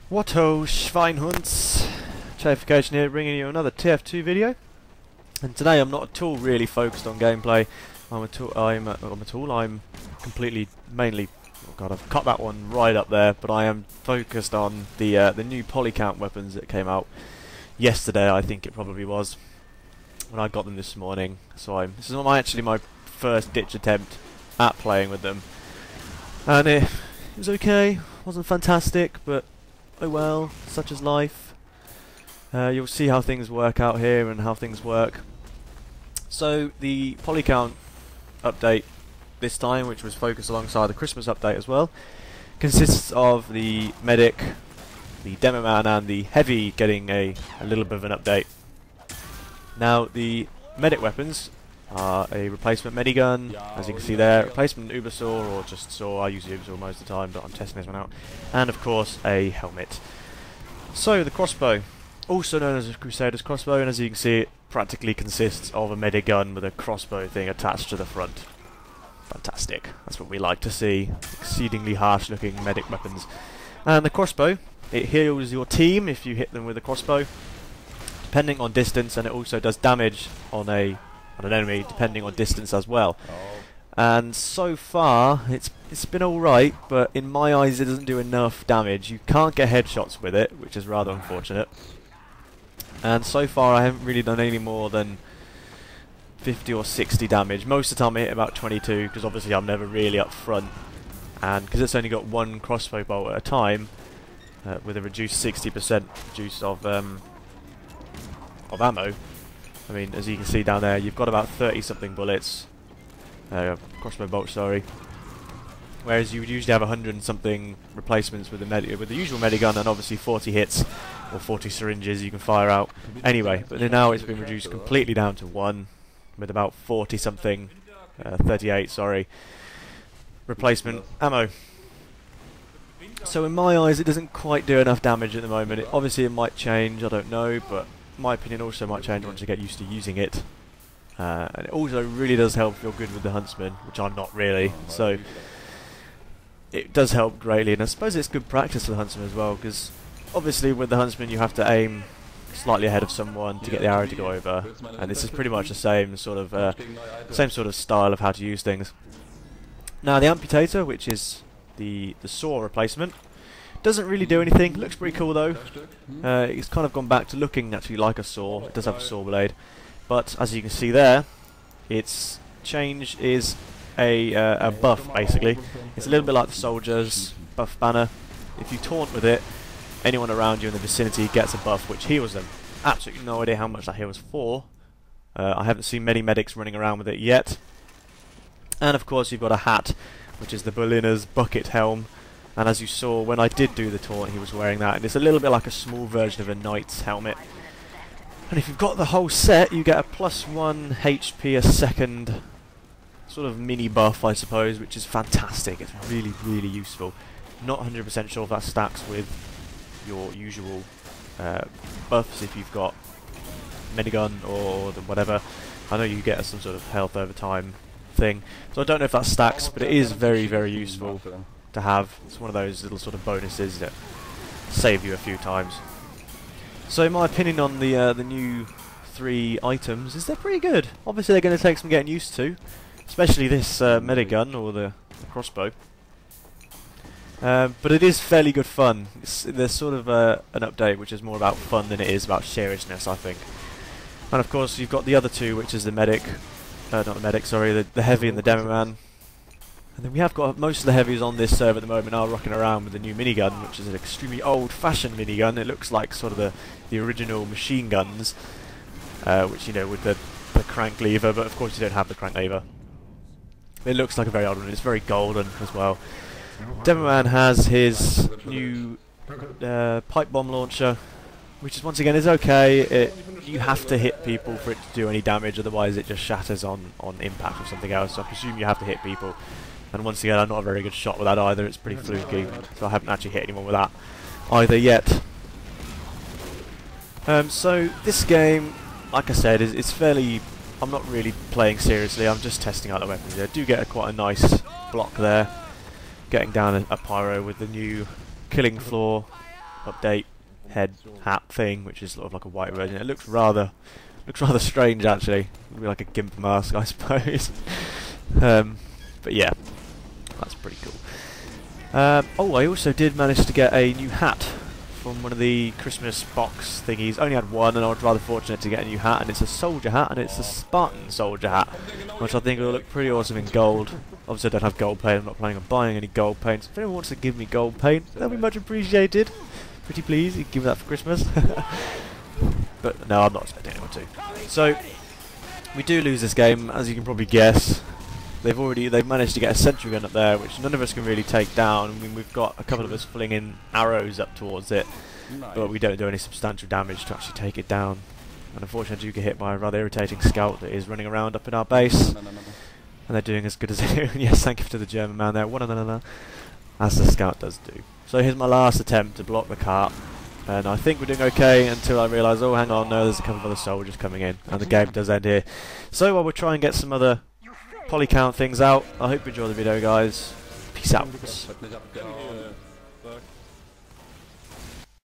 Whatto Schweinhunds, Chaification here, bringing you another TF2 video. And today I'm not at all really focused on gameplay. I'm completely, mainly. Oh god, I've cut that one right up there. But I am focused on the new Polycount weapons that came out yesterday. I think it probably was when I got them this morning. So this is actually my first ditch attempt at playing with them, and it was okay. Wasn't fantastic, but oh well, such is life. You'll see how things work out here and how things work. So the Polycount update this time, which was focused alongside the Christmas update as well, consists of the medic, the demo man and the heavy getting a little bit of an update. Now the medic weapons are a replacement medigun, as you can see there, replacement Uber saw or just saw. I use Uber saw most of the time, but I'm testing this one out. And of course a helmet. So the crossbow, also known as a Crusader's crossbow, and as you can see it practically consists of a medigun with a crossbow thing attached to the front. Fantastic, that's what we like to see, exceedingly harsh looking medic weapons. And the crossbow, it heals your team if you hit them with a crossbow, depending on distance, and it also does damage on an enemy depending on distance as well. And so far it's been alright, but in my eyes it doesn't do enough damage. You can't get headshots with it, which is rather unfortunate. And so far I haven't really done any more than 50 or 60 damage. Most of the time I hit about 22, because obviously I'm never really up front, and because it's only got one crossbow bolt at a time, with a reduced 60% reduce of ammo. I mean, as you can see down there, you've got about 30 something bullets, crossbow bolts, sorry. Whereas you would usually have 100 and something replacements with the usual medigun, and obviously 40 hits or 40 syringes you can fire out anyway. But now it's been reduced completely down to one, with about 40 something, 38, sorry, replacement ammo. So in my eyes, it doesn't quite do enough damage at the moment. Obviously, it might change. I don't know, but my opinion also might change once you get used to using it. And it also really does help if you're good with the Huntsman, which I'm not really. So it does help greatly, and I suppose it's good practice for the Huntsman as well, because obviously with the Huntsman you have to aim slightly ahead of someone to get the arrow to go over, and this is pretty much the same sort of style of how to use things. Now the Amputator, which is the saw replacement, doesn't really do anything. Looks pretty cool though. It's kind of gone back to looking actually like a saw. It does have a saw blade, but as you can see there, its change is a buff basically. It's a little bit like the soldier's buff banner. If you taunt with it, anyone around you in the vicinity gets a buff which heals them. Absolutely no idea how much that heals for. I haven't seen many medics running around with it yet. And of course you've got a hat, which is the Berliner's bucket helm. And as you saw when I did do the taunt, he was wearing that, and it's a little bit like a small version of a knight's helmet. And if you've got the whole set, you get a +1 HP a second sort of mini buff, I suppose, which is fantastic. It's really, really useful. Not 100% sure if that stacks with your usual buffs if you've got medigun or whatever. I know you get some sort of health over time thing, so I don't know if that stacks, but it is very, very useful to have. It's one of those little sort of bonuses that save you a few times. So in my opinion on the new 3 items is they're pretty good. Obviously they're going to take some getting used to, especially this medigun or the crossbow. But it is fairly good fun. There's sort of an update which is more about fun than it is about seriousness, I think. And of course you've got the other two, which is the medic, not the medic, sorry, the heavy and the demo man. And then we have got most of the heavies on this server at the moment are rocking around with the new minigun, which is an extremely old-fashioned minigun. It looks like sort of the original machine guns, which, you know, with the crank lever, but of course you don't have the crank lever. It looks like a very old one. It's very golden as well. Demo Man has his new pipe bomb launcher, which is once again is okay. You have to hit people for it to do any damage, otherwise it just shatters on impact or something else. So I presume you have to hit people. And once again, I'm not a very good shot with that either. It's pretty fluky, so I haven't actually hit anyone with that either yet. So this game, like I said, is fairly. I'm not really playing seriously. I'm just testing out the weapons. I do get quite a nice block there, getting down a pyro with the new killing floor update head hat thing, which is sort of like a white version. It looks rather strange actually. It'd be like a gimp mask, I suppose. But yeah, that's pretty cool. Oh, I also did manage to get a new hat from one of the Christmas box thingies. Only had one, and I was rather fortunate to get a new hat, and it's a soldier hat, and it's a Spartan soldier hat, which I think will look pretty awesome in gold. Obviously I don't have gold paint, I'm not planning on buying any gold paint. So if anyone wants to give me gold paint, that'll be much appreciated. Pretty please, you can give me that for Christmas. But no, I'm not expecting anyone to. So, we do lose this game, as you can probably guess. They've managed to get a sentry gun up there, which none of us can really take down. I mean, we've got a couple of us flinging arrows up towards it, but we don't do any substantial damage to actually take it down. And unfortunately, you get hit by a rather irritating scout that is running around up in our base. And they're doing as good as they do. Yes, thank you to the German man there. As the scout does do. So here's my last attempt to block the cart. And I think we're doing okay until I realise, oh hang on, no, there's a couple of other soldiers coming in. And the game does end here. So while we'll try and get some other Polycount things out, I hope you enjoy the video, guys. Peace out.